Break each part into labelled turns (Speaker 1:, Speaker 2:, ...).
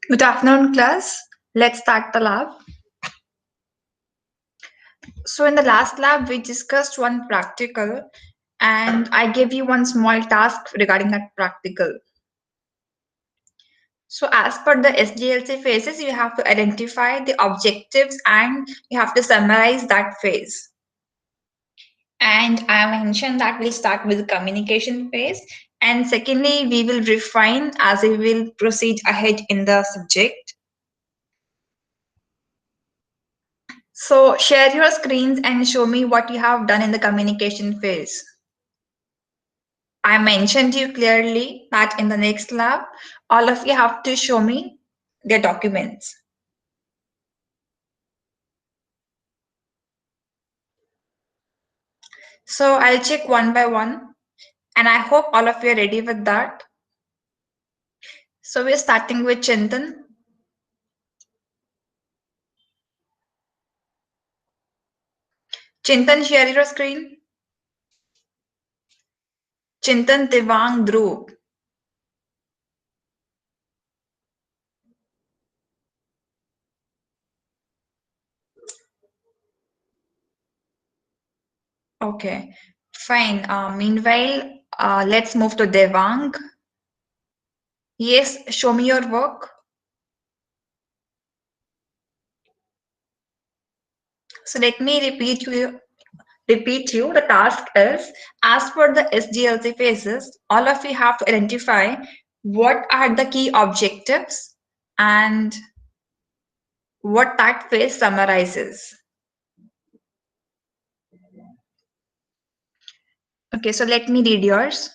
Speaker 1: Good afternoon, class. Let's start the lab. So, in the last lab, we discussed one practical, and I gave you one small task regarding that practical. So, as per the SDLC phases, you have to identify the objectives and you have to summarize that phase. And I mentioned that we'll start with the communication phase, and secondly, we will refine as we will proceed ahead in the subject. So share your screens and show me what you have done in the communication phase. I mentioned you clearly that in the next lab, all of you have to show me their documents. So I'll check one by one and I hope all of you are ready with that. So we're starting with Chintan. Chintan, share your screen. Chintan, Devang, Dhruv. Okay, fine. Meanwhile, let's move to Devang. Yes, show me your work. So let me repeat you. The task is, as per the SDLC phases, all of you have to identify what are the key objectives and what that phase summarizes. Okay, so let me read yours.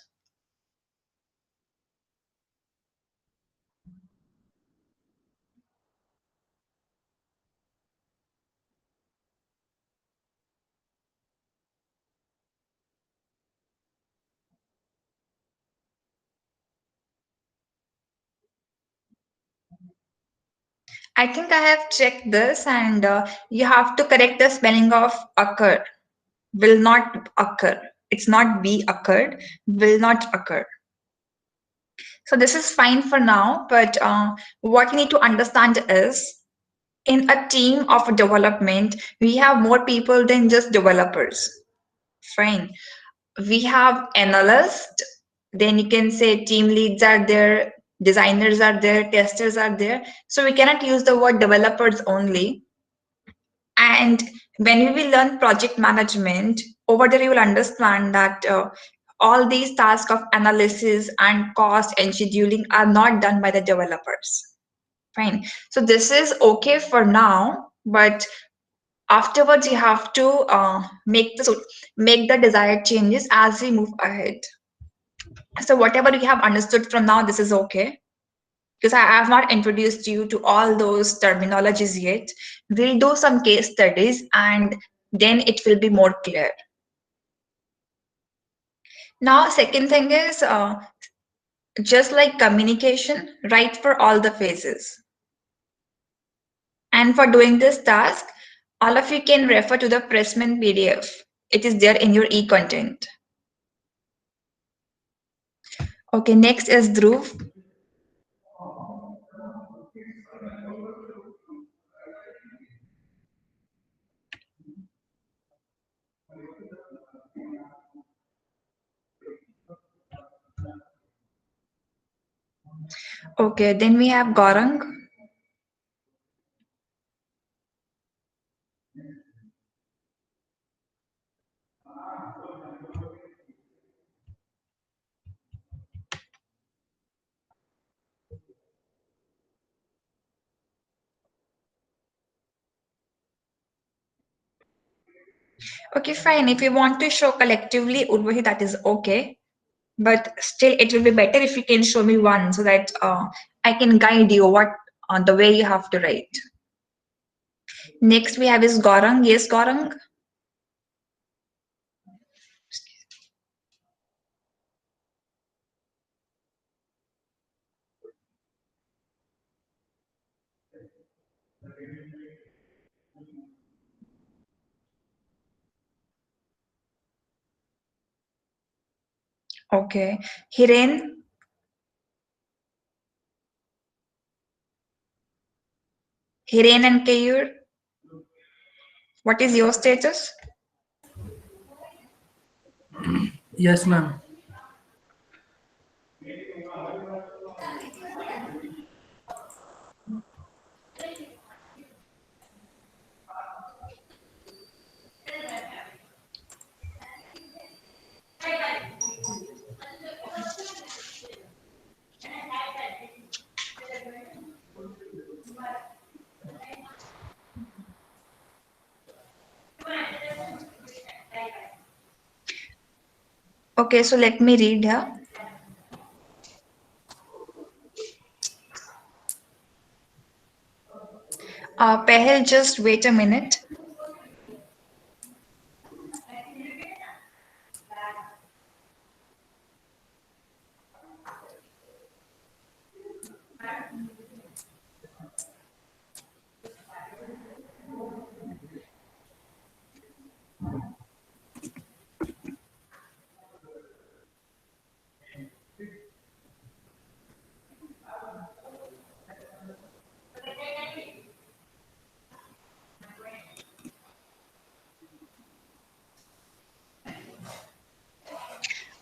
Speaker 1: I think I have checked this, and you have to correct the spelling of occur. Will not occur. It's not be occurred, will not occur. So this is fine for now, but what you need to understand is in a team of development, we have more people than just developers. Fine. We have analysts, then you can say team leads are there, designers are there, testers are there. So we cannot use the word developers only. And when we will learn project management, over there you will understand that all these tasks of analysis and cost and scheduling are not done by the developers. Fine. So this is okay for now, but afterwards you have to make the desired changes as we move ahead. So whatever you have understood from now, this is okay, because I have not introduced you to all those terminologies yet. We'll do some case studies and then it will be more clear. Now second thing is, just like communication, write for all the phases. And for doing this task, all of you can refer to the Pressman PDF. It is there in your e-content. Okay, next is Dhruv. Okay, then we have Gaurang. Okay, fine. If you want to show collectively Urvashi, that is okay. But still, it will be better if you can show me one so that I can guide you what the way you have to write. Next, we have is Gaurang. Yes, Gaurang. Okay. Hiren. Hiren and Kayur, what is your status?
Speaker 2: Yes, ma'am.
Speaker 1: Okay, so let me read here. Pehel, just wait a minute.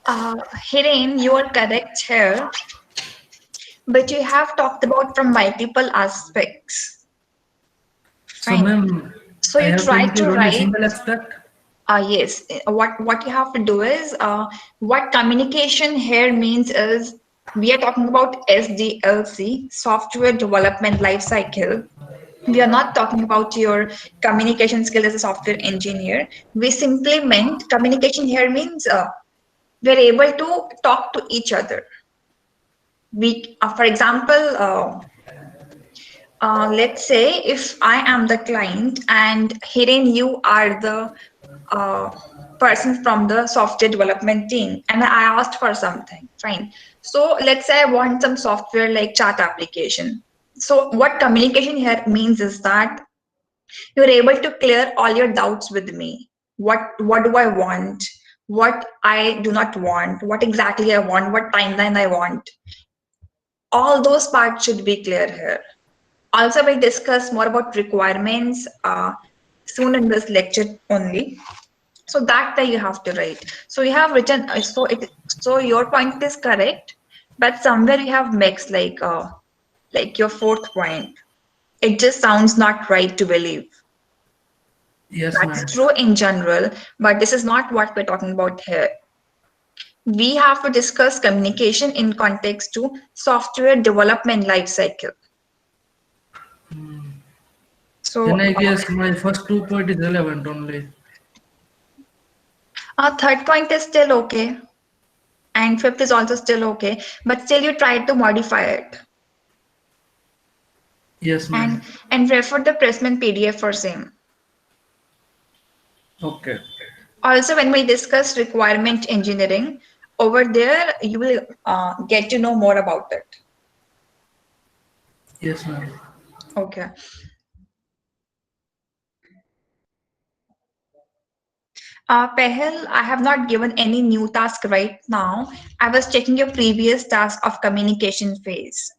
Speaker 1: Uh, Hiren, you are correct here, but you have talked about from multiple aspects.
Speaker 2: So,
Speaker 1: Fine.
Speaker 2: ma'am,
Speaker 1: So
Speaker 2: I
Speaker 1: you
Speaker 2: have to
Speaker 1: try to
Speaker 2: include only
Speaker 1: write.
Speaker 2: single aspect.
Speaker 1: Yes. What you have to do is what communication here means is we are talking about SDLC, Software Development Life Cycle. We are not talking about your communication skill as a software engineer. We simply meant communication here means we're able to talk to each other. For example, let's say if I am the client and Hiren, you are the uh, person from the software development team, and I asked for something, fine. So let's say I want some software like chat application. So what communication here means is that you're able to clear all your doubts with me. What do I want? What I do not want? What exactly I want? What timeline I want? All those parts should be clear here. Also, we'll discuss more about requirements soon in this lecture only. So that way you have to write. So you have written. So your point is correct, but somewhere you have mixed like your fourth point. It just sounds not right to believe.
Speaker 2: Yes,
Speaker 1: That's
Speaker 2: ma'am.
Speaker 1: true in general, but this is not what we're talking about here. We have to discuss communication in context to software development life cycle.
Speaker 2: Then
Speaker 1: So
Speaker 2: I guess my first 2 point is relevant only.
Speaker 1: our third point is still okay, and fifth is also still okay, but still you try to modify it
Speaker 2: Yes,
Speaker 1: and
Speaker 2: ma'am.
Speaker 1: and refer the Pressman PDF for same.
Speaker 2: Okay.
Speaker 1: Also, when we discuss requirement engineering, over there you will get to know more about it.
Speaker 2: Yes, ma'am.
Speaker 1: Okay. Pehel, I have not given any new task right now. I was checking your previous task of communication phase.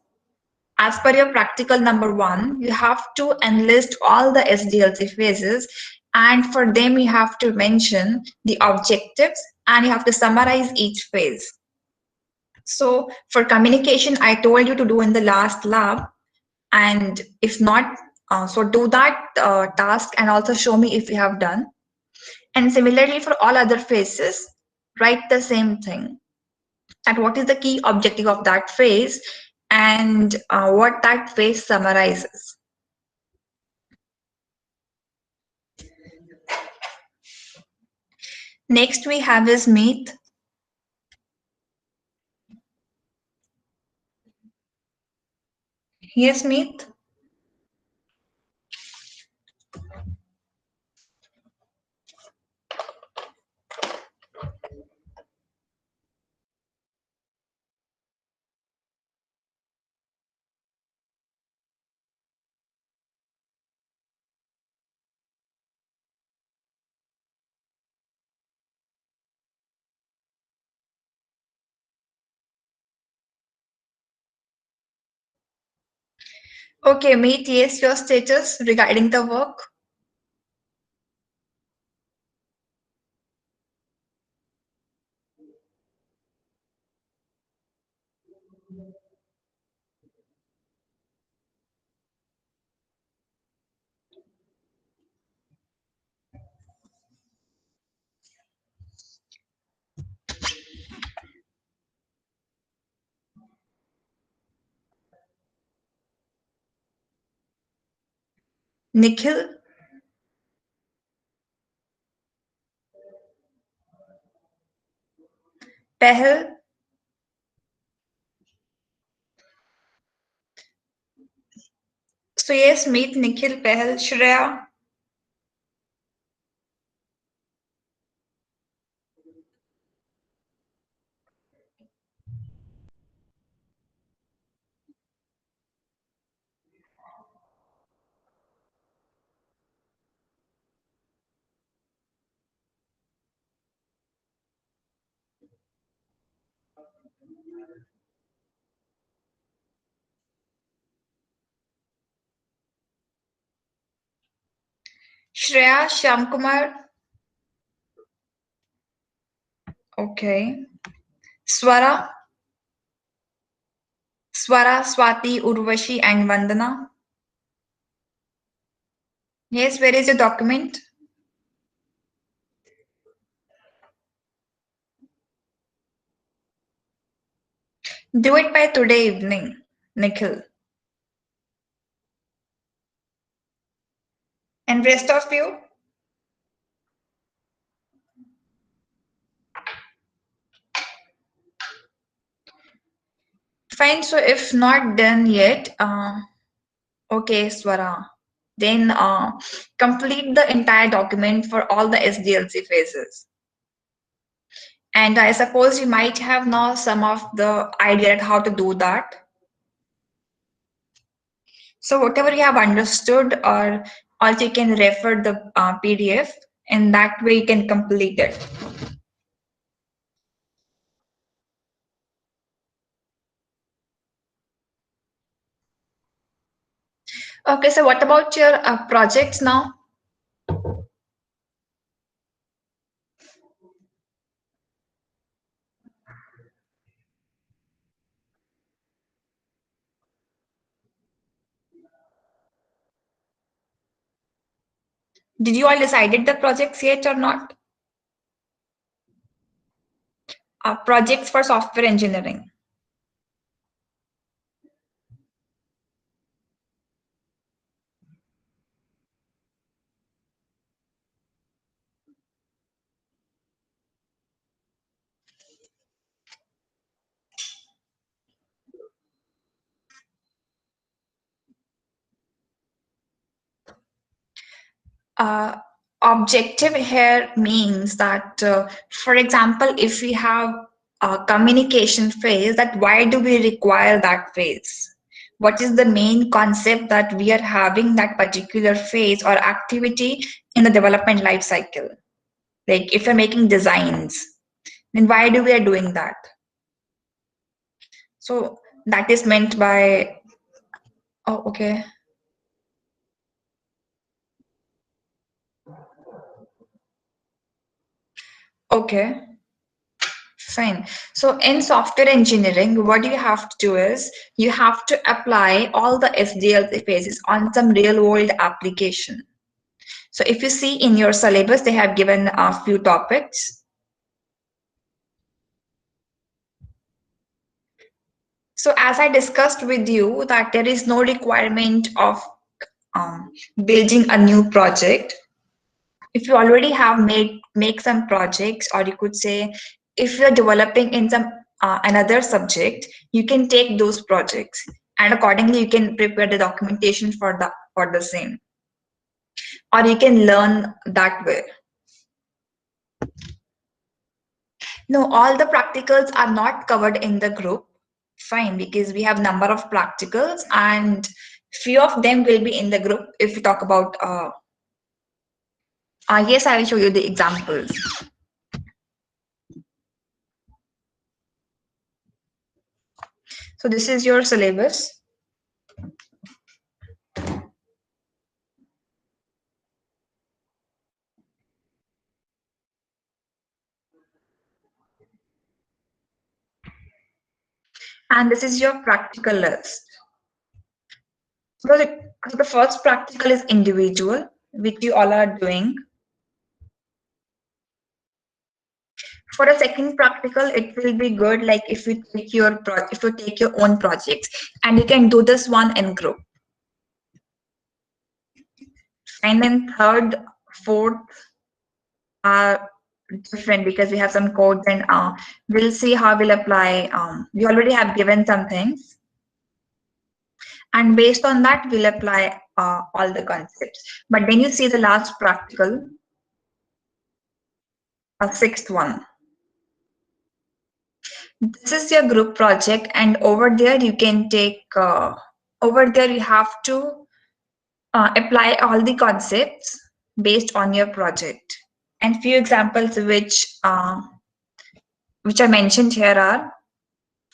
Speaker 1: As per your practical number one, you have to enlist all the SDLC phases, and for them, you have to mention the objectives and you have to summarize each phase. So, for communication, I told you to do in the last lab, and if not, so do that task and also show me if you have done. And similarly, for all other phases, write the same thing. And what is the key objective of that phase and what that phase summarizes. Next, we have is Meet. Yes, Meet. Okay, Meet, yes, your status regarding the work. Nikhil, Pehel. So yes, Meet, Nikhil, Pehel, Shreya. Shreya, Shyamkumar. Okay. Swara, Swara, Swati, Urvashi, and Vandana. Yes, where is your document? Do it by today evening, Nikhil. And rest of you? Fine, so if not done yet, okay, Swara, then complete the entire document for all the SDLC phases. And I suppose you might have now some of the idea at how to do that. So whatever you have understood, or also you can refer the PDF, and that way you can complete it. Okay, so what about your projects now? Did you all decided the projects yet or not? Projects for software engineering. uh, Objective here means that, for example, if we have a communication phase, that why do we require that phase? What is the main concept that we are having that particular phase or activity in the development life cycle? Like if you're making designs, then why do we are doing that? So that is meant by, oh, okay. Okay. Fine. So in software engineering, what you have to do is you have to apply all the SDLC phases on some real world application. So if you see in your syllabus, they have given a few topics. So as I discussed with you that there is no requirement of building a new project. If you already have make some projects, or you could say if you're developing in some another subject, you can take those projects and accordingly you can prepare the documentation for the same, or you can learn that way. No, all the practicals are not covered in the group. Fine, because we have number of practicals and few of them will be in the group. If we talk about yes, I will show you the examples. So this is your syllabus. And this is your practical list. So the first practical is individual, which you all are doing. For a second practical, it will be good like if you take if you take your own projects, and you can do this one in group. And then third, fourth are different because we have some codes, and we'll see how we'll apply. We already have given some things, and based on that, we'll apply all the concepts. But then you see the last practical, a sixth one. This is your group project, and over there you can take. Over there you have to apply all the concepts based on your project. And few examples which I mentioned here are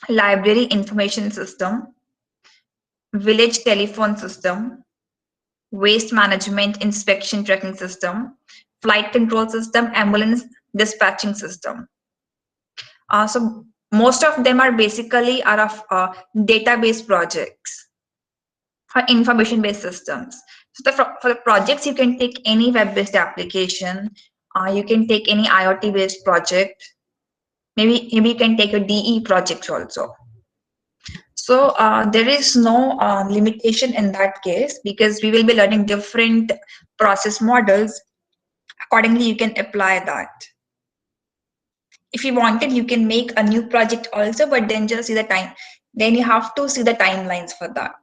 Speaker 1: library information system, village telephone system, waste management inspection tracking system, flight control system, ambulance dispatching system. So most of them are basically out of database projects or information based systems. So for the projects, you can take any web based application. You can take any IoT based project. Maybe you can take a DE project also. So there is no limitation in that case because we will be learning different process models. Accordingly, you can apply that. If you wanted, you can make a new project also, but then just see the time. Then you have to see the timelines for that.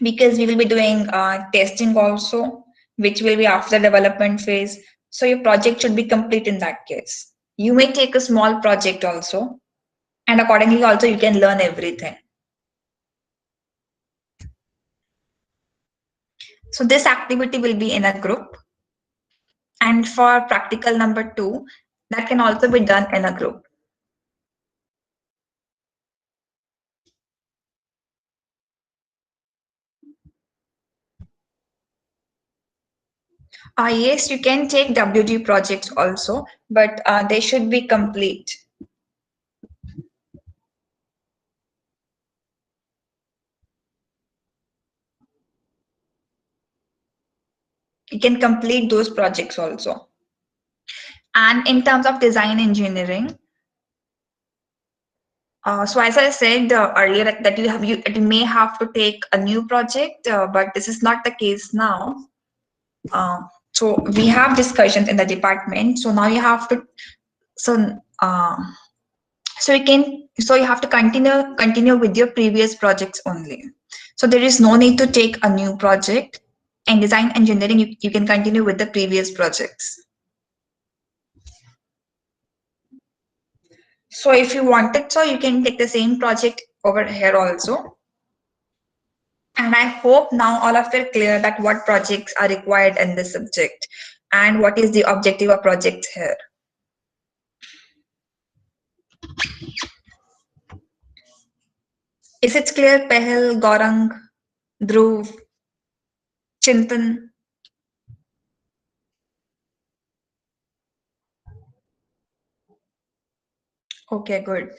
Speaker 1: Because we will be doing testing also, which will be after the development phase. So your project should be complete in that case. You may take a small project also, and accordingly also you can learn everything. So this activity will be in a group. And for practical number 2, that can also be done in a group. Yes, you can take WG projects also, but they should be complete. You can complete those projects also. And in terms of design engineering, so as I said earlier, that you may have to take a new project, but this is not the case now. So we have discussions in the department. So now you have to so uh, so you have to continue with your previous projects only. So there is no need to take a new project. In design engineering, you can continue with the previous projects. So if you wanted, so you can take the same project over here also. And I hope now all of you are clear that what projects are required in this subject and what is the objective of projects here. Is it clear, Pehel, Gaurang, Dhruv, Chintan? Okay, good.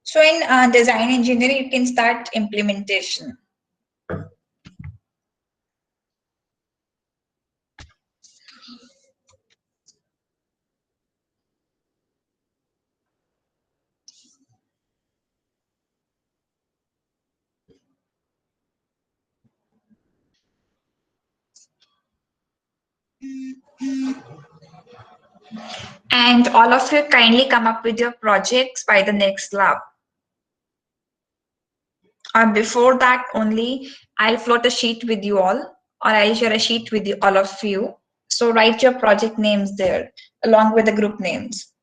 Speaker 1: So in design engineering, you can start implementation. And all of you kindly come up with your projects by the next lab. Before that only, I'll float a sheet with you all, or I'll share a sheet with you, all of you. So write your project names there along with the group names.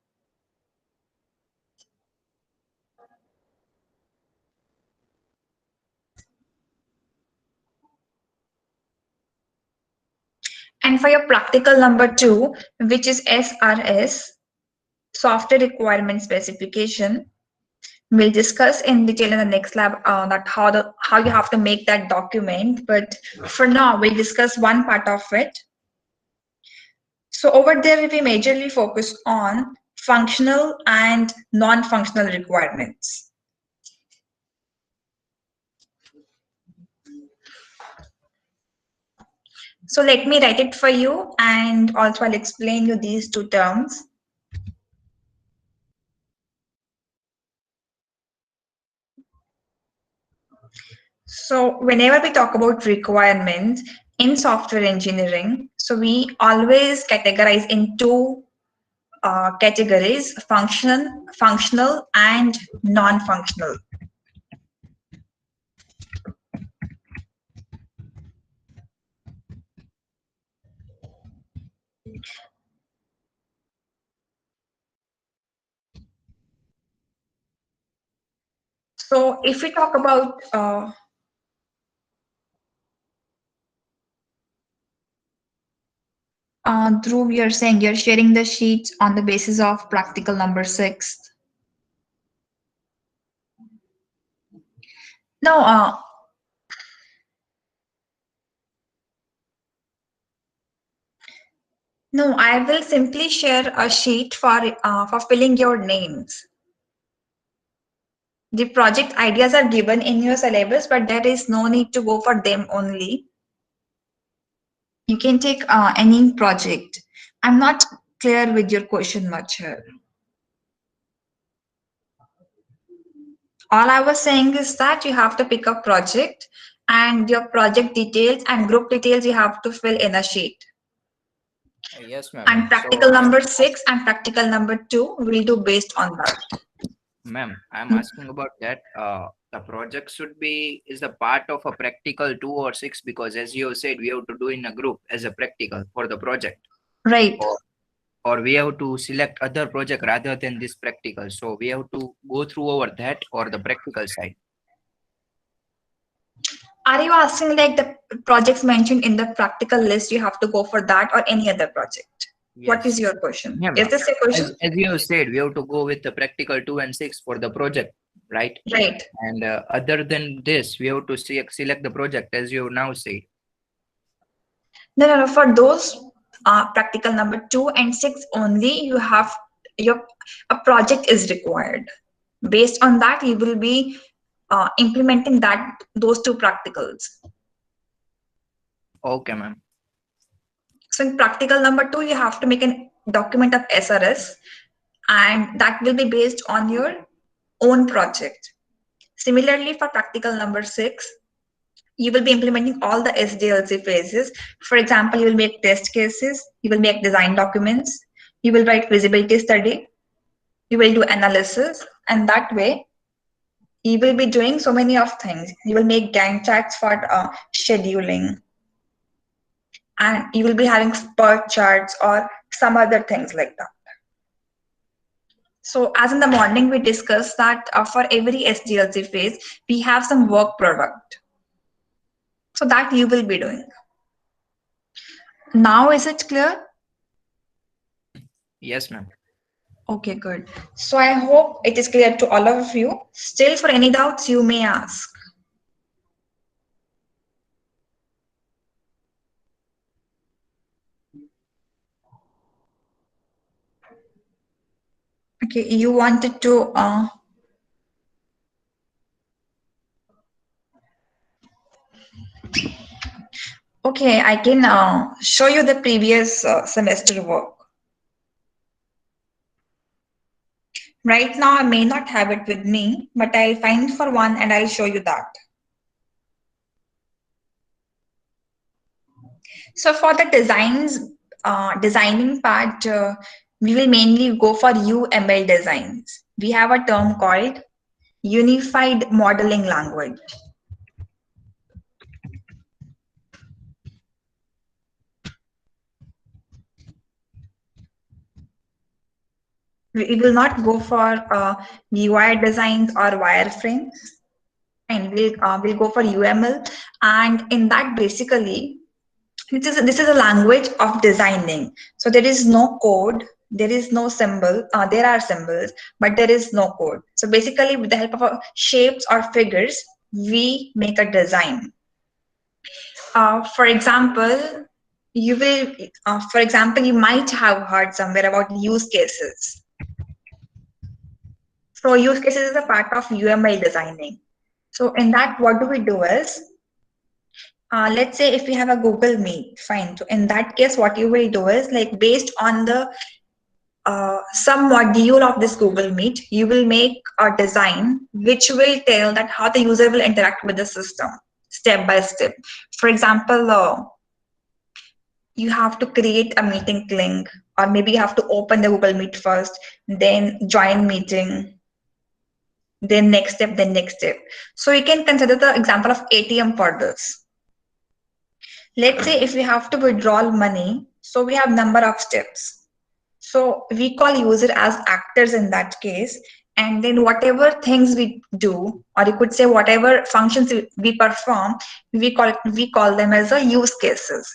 Speaker 1: And for your practical number 2, which is SRS, software requirement specification. We'll discuss in detail in the next lab that how you have to make that document. But for now, we'll discuss one part of it. So over there, we majorly focus on functional and non-functional requirements. So let me write it for you, and also I'll explain you these two terms. So whenever we talk about requirements in software engineering, so we always categorize in two categories: functional and non-functional. So if we talk about Dhruv, you're saying you're sharing the sheets on the basis of practical number 6. No, no, I will simply share a sheet for filling your names. The project ideas are given in your syllabus, but there is no need to go for them only. You can take any project. I'm not clear with your question much here. All I was saying is that you have to pick a project, and your project details and group details you have to fill in a sheet.
Speaker 3: Yes, ma'am.
Speaker 1: And practical number 6 and practical number 2 will do based on that.
Speaker 3: Ma'am, I'm asking about that. The project should be is the part of a practical 2 or 6, because as you have said, we have to do in a group as a practical for the project.
Speaker 1: Right.
Speaker 3: Or we have to select other project rather than this practical. So we have to go through over that or the practical side.
Speaker 1: Are you asking like the projects mentioned in the practical list, you have to go for that or any other project?
Speaker 3: Yes.
Speaker 1: What is your question?
Speaker 3: Yeah,
Speaker 1: is this your question?
Speaker 3: As you have said, we have to go with the practical 2 and 6 for the project, right?
Speaker 1: Right.
Speaker 3: And other than this, we have to select the project as you have now said.
Speaker 1: No. For those practical number 2 and 6 only, you have a project is required. Based on that, you will be implementing those two practicals.
Speaker 3: Okay, ma'am.
Speaker 1: So in practical number 2, you have to make a document of SRS, and that will be based on your own project. Similarly, for practical number 6, you will be implementing all the SDLC phases. For example, you will make test cases, you will make design documents, you will write feasibility study, you will do analysis, and that way you will be doing so many of things. You will make Gantt charts for scheduling, and you will be having spurt charts or some other things like that. So as in the morning, we discussed that for every SDLC phase, we have some work product. So that you will be doing. Now, is it clear?
Speaker 3: Yes, ma'am.
Speaker 1: Okay, good. So I hope it is clear to all of you. Still, for any doubts, you may ask. Okay, you wanted to okay, I can show you the previous semester work. Right now, I may not have it with me, but I'll find for one and I'll show you that. So for the designing part, we will mainly go for UML designs. We have a term called Unified Modeling Language. We will not go for UI designs or wireframes, and we'll go for UML. And in that, basically, this is a language of designing. So there is no code. There is no symbol. There are symbols, but there is no code. So basically, with the help of shapes or figures, we make a design. For example, you might have heard somewhere about use cases. So use cases is a part of UML designing. So in that, what do we do is, let's say if we have a Google Meet, fine. So in that case, what you will do is, like, based on the some module of this Google Meet, you will make a design which will tell that how the user will interact with the system step by step. For example, you have to create a meeting link, or maybe you have to open the Google Meet first, then join meeting, then next step, then next step. So you can consider the example of ATM for this. Let's say if we have to withdraw money, so we have number of steps. So we call user as actors in that case, and then whatever things we do, or you could say whatever functions we perform, we call them as a use cases.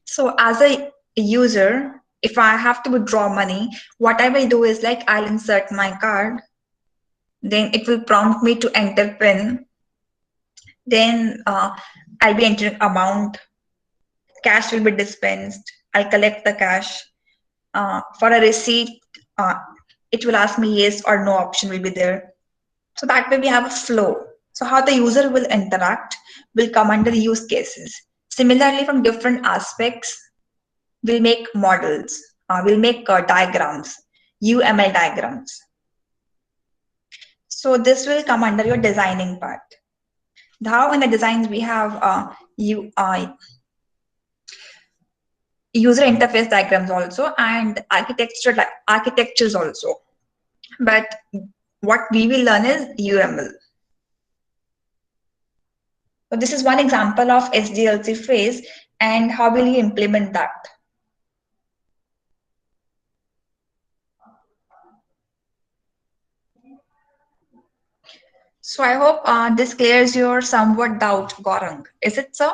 Speaker 1: So as a user, if I have to withdraw money, what I will do is, like, I'll insert my card, then it will prompt me to enter PIN, then I'll be entering amount, cash will be dispensed, I'll collect the cash. For a receipt, it will ask me yes or no option will be there. So that way we have a flow. So how the user will interact will come under use cases. Similarly, from different aspects, we'll make models, we'll make diagrams, UML diagrams. So this will come under your designing part. Now in the designs we have user interface diagrams also, and architectures also. But what we will learn is UML. So this is one example of SDLC phase, and how will you implement that? So I hope this clears your somewhat doubt, Gaurang. Is it so?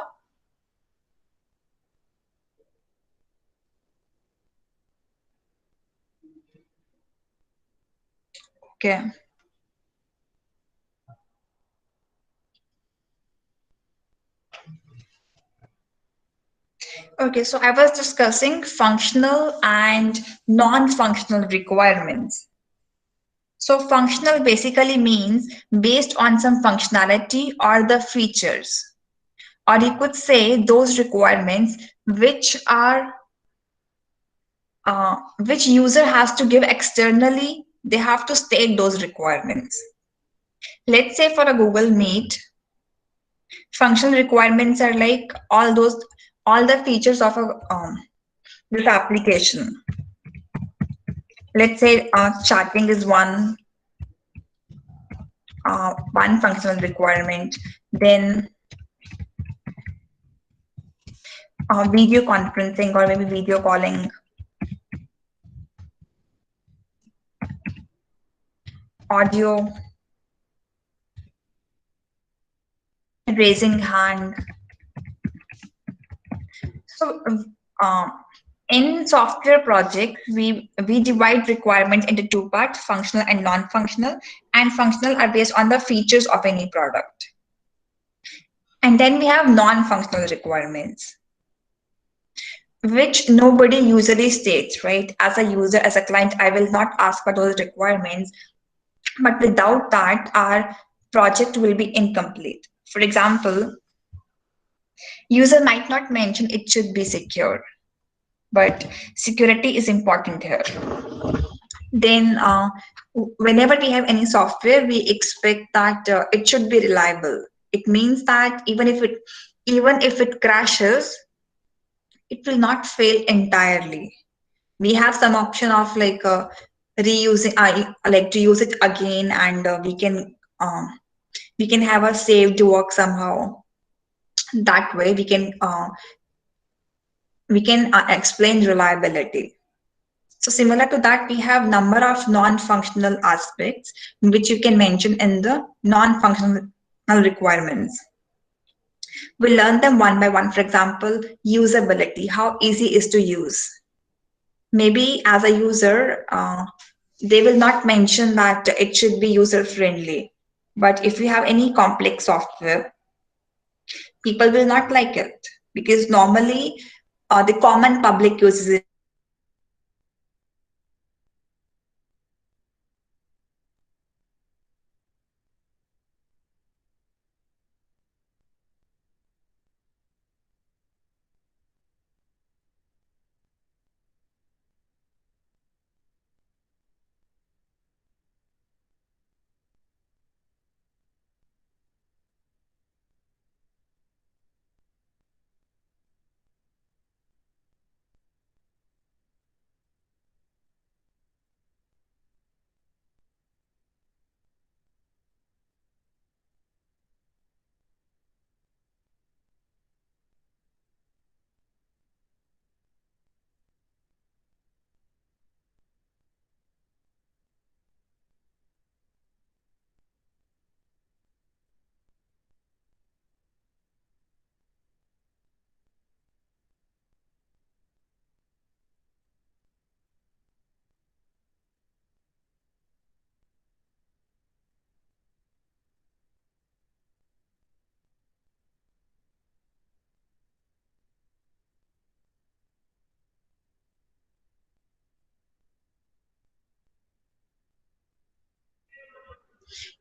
Speaker 1: Okay. Okay, so I was discussing functional and non-functional requirements. So functional basically means based on some functionality or the features. Or you could say those requirements which are which user has to give externally, they have to state those requirements. Let's say for a Google Meet, functional requirements are like all the features of a this application. Let's say chatting is one functional requirement. Then video conferencing or maybe video calling, audio, raising hand. So in software projects, we divide requirements into two parts, functional and non-functional, and functional are based on the features of any product. And then we have non-functional requirements, which nobody usually states, right? As a user, as a client, I will not ask for those requirements, but without that, our project will be incomplete. For example, user might not mention it should be secure, but security is important here. Then whenever we have any software, we expect that it should be reliable. It means that even if it crashes, it will not fail entirely. We have some option of like reusing, like to use it again, and we can have a saved work somehow. That way we can explain reliability. So similar to that, we have number of non-functional aspects which you can mention in the non-functional requirements. We learn them one by one. For example, usability, how easy is to use. Maybe as a user, they will not mention that it should be user friendly. But if you have any complex software, people will not like it because normally the common public uses it.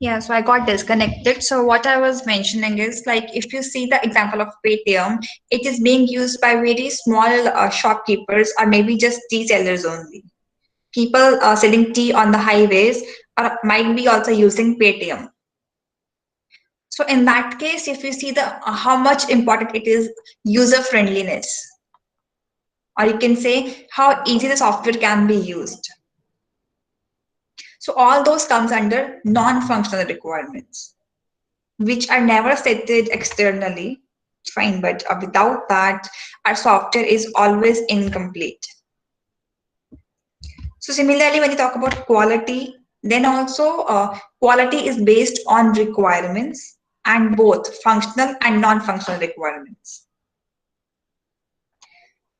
Speaker 1: Yeah, so I got disconnected. So what I was mentioning is like if you see the example of Paytm, it is being used by very small shopkeepers or maybe just tea sellers only. People selling tea on the highways might be also using Paytm. So in that case, if you see the how much important it is user friendliness, or you can say how easy the software can be used. So all those comes under non-functional requirements, which are never stated externally. Fine, but without that, our software is always incomplete. So similarly, when you talk about quality, then also quality is based on requirements and both functional and non-functional requirements.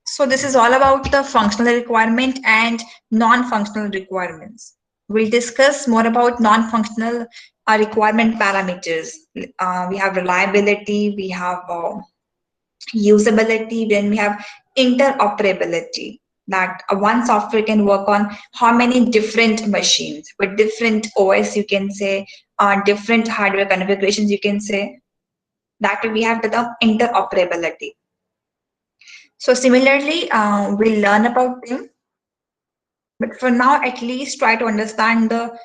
Speaker 1: So this is all about the functional requirement and non-functional requirements. We'll discuss more about non-functional requirement parameters. We have reliability, we have usability, then we have interoperability. That one software can work on how many different machines with different OS, you can say, different hardware configurations, you can say. That we have the term interoperability. So similarly, we'll learn about them. But for now, at least try to understand the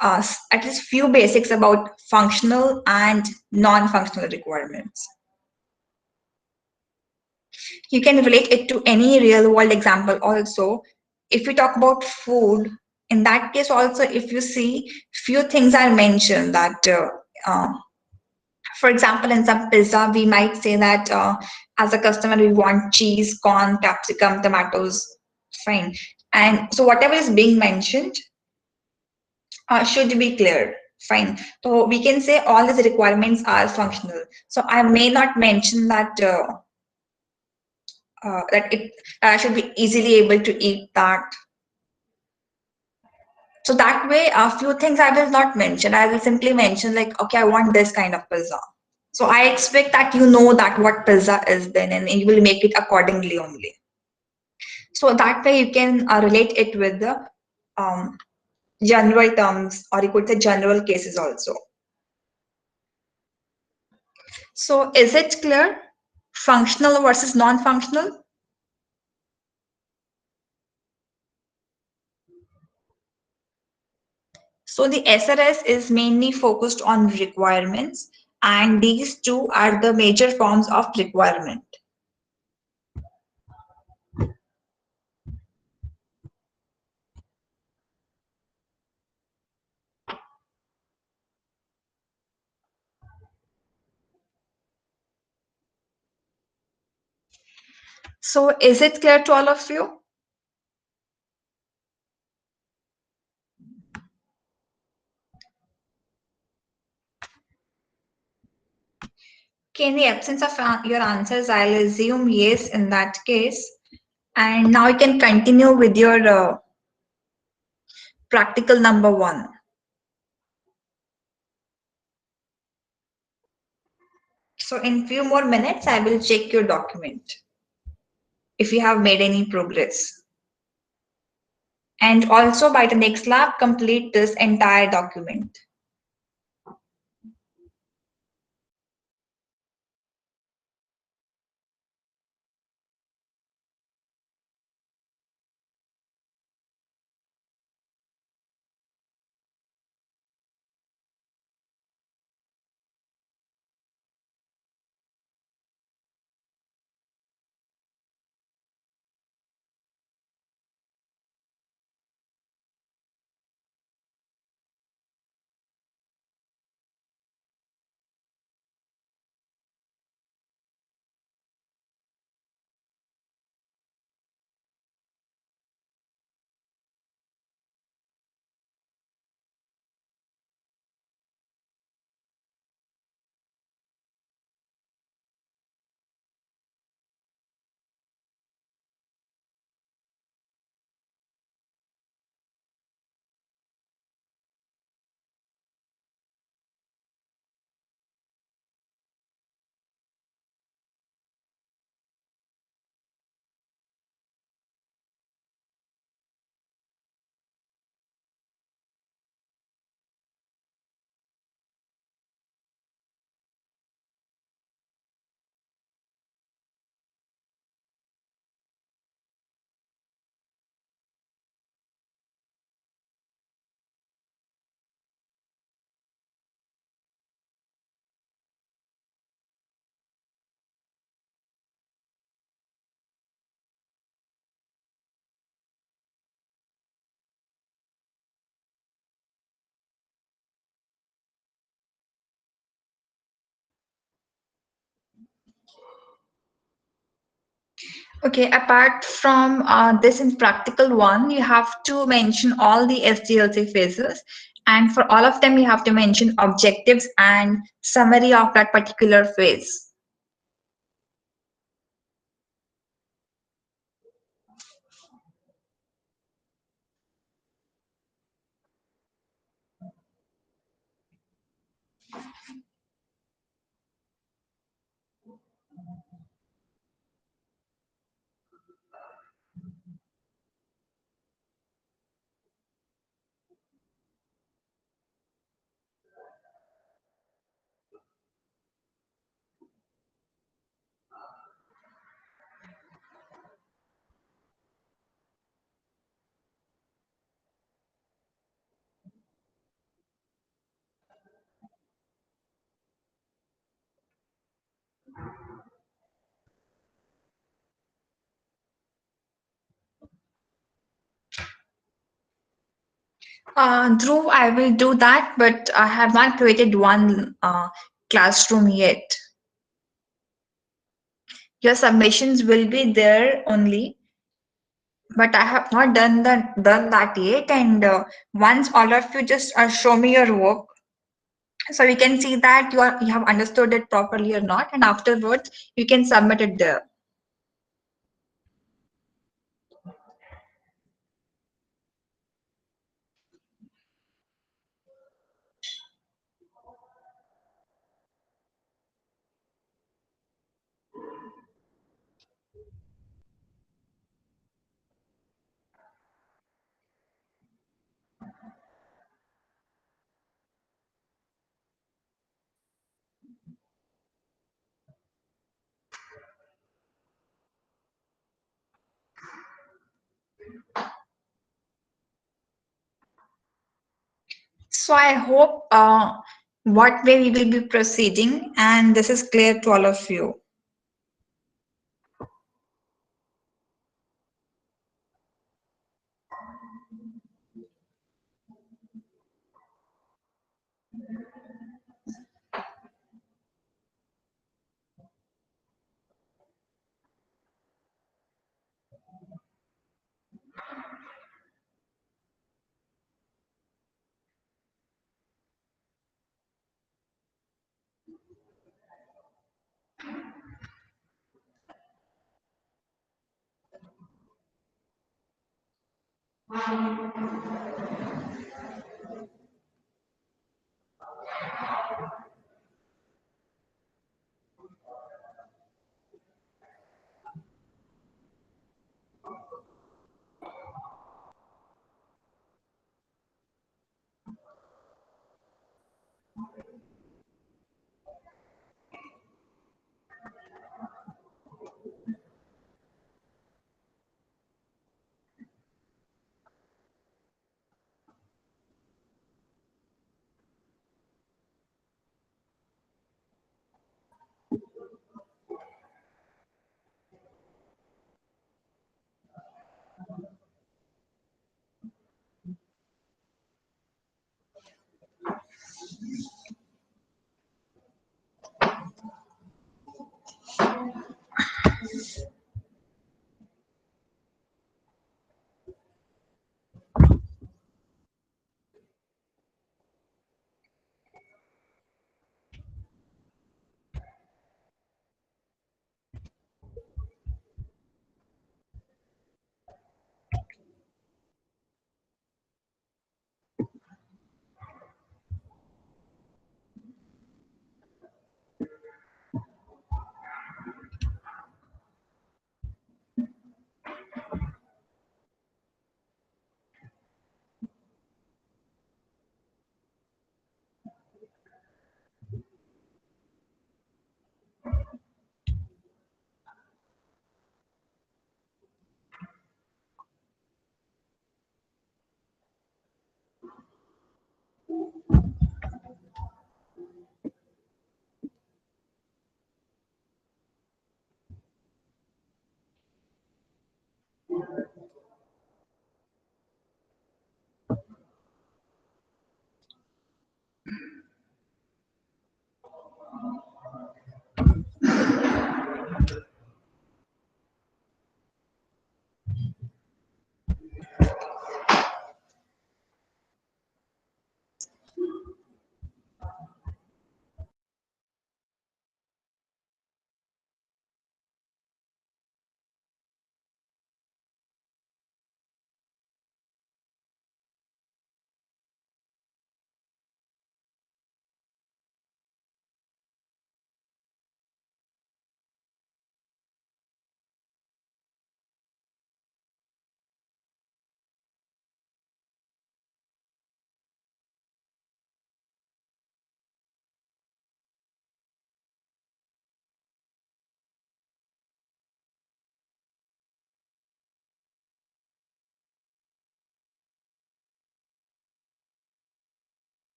Speaker 1: at least few basics about functional and non-functional requirements. You can relate it to any real world example also. If we talk about food, in that case also, if you see, few things are mentioned that, for example, in some pizza, we might say that as a customer, we want cheese, corn, capsicum, tomatoes, fine. And so whatever is being mentioned should be clear. Fine. So we can say all these requirements are functional. So I may not mention that that it should be easily able to eat that. So that way, a few things I will not mention. I will simply mention like, okay, I want this kind of pizza. So I expect that you know that what pizza is then, and you will make it accordingly only. So that way you can relate it with the um, general terms, or you could say general cases also. So is it clear? Functional versus non-functional? So the SRS is mainly focused on requirements, and these two are the major forms of requirement. So is it clear to all of you? Okay, in the absence of your answers, I'll assume yes in that case. And now you can continue with your practical number one. So in few more minutes, I will check your document if you have made any progress. And also by the next lab, complete this entire document. Okay, apart from this in practical one, you have to mention all the SDLC phases. And for all of them, you have to mention objectives and summary of that particular phase. Dhruv, I will do that, but I have not created one classroom yet. Your submissions will be there only, but I have not done that yet. And once all of you just show me your work, so we can see that you have understood it properly or not, and afterwards you can submit it there. So I hope what way we will be proceeding, and this is clear to all of you.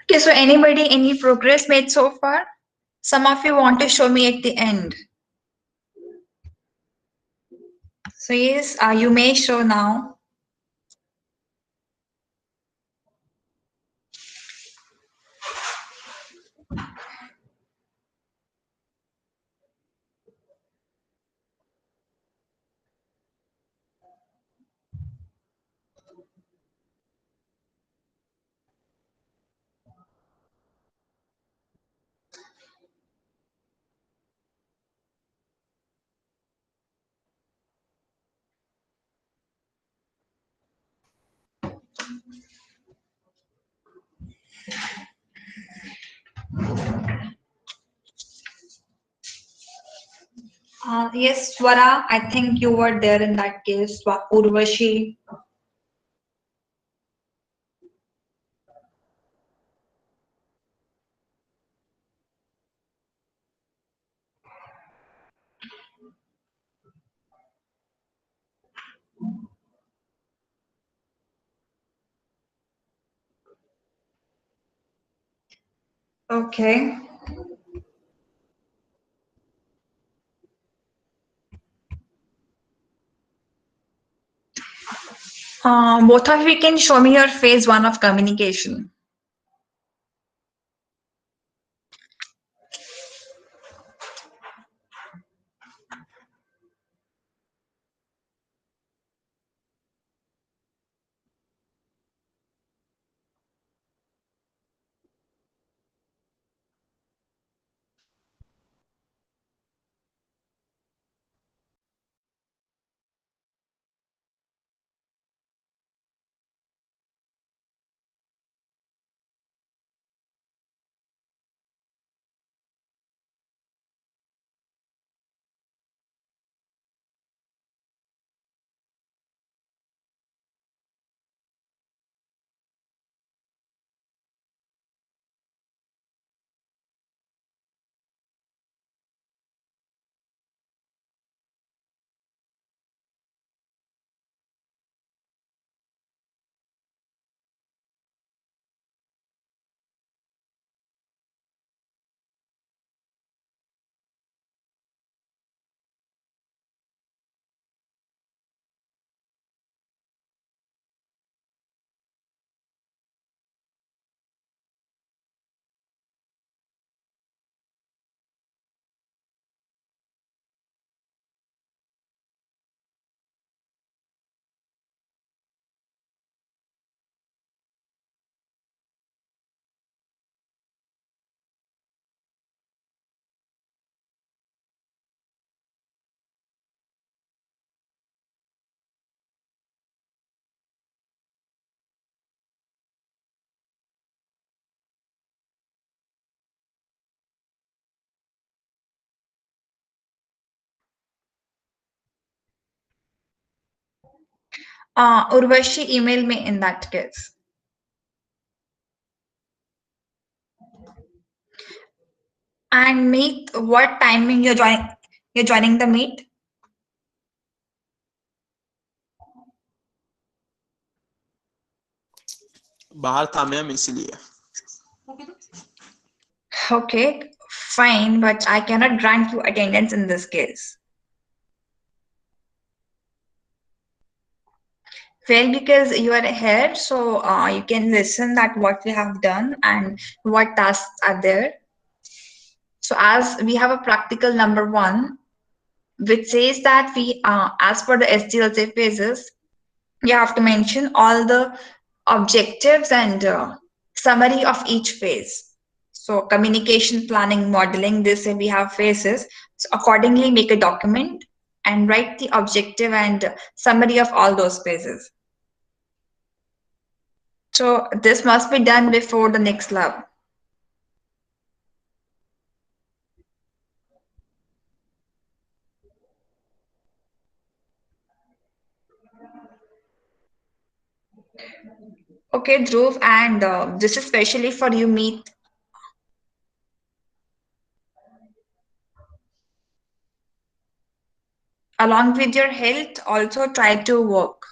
Speaker 1: Okay, so anybody, any progress made so far? Some of you want to show me at the end. So yes, you may show now. Yes, Swara, I think you were there in that case. Urvashi. Okay. Both of you can show me your phase one of communication. Urvashi, email me in that case. And meet what timing you're joining the meet?
Speaker 4: बाहर था ma'am इसीलिए
Speaker 1: Okay, fine, but I cannot grant you attendance in this case. Well, because you are here, so you can listen that what we have done and what tasks are there. So as we have a practical number one, which says that we, as per the SDLC phases, you have to mention all the objectives and summary of each phase. So communication, planning, modeling, this we have phases. So accordingly make a document and write the objective and summary of all those phases. So this must be done before the next lab. Okay, Dhruv, and this is especially for you meet. Along with your health, also try to work.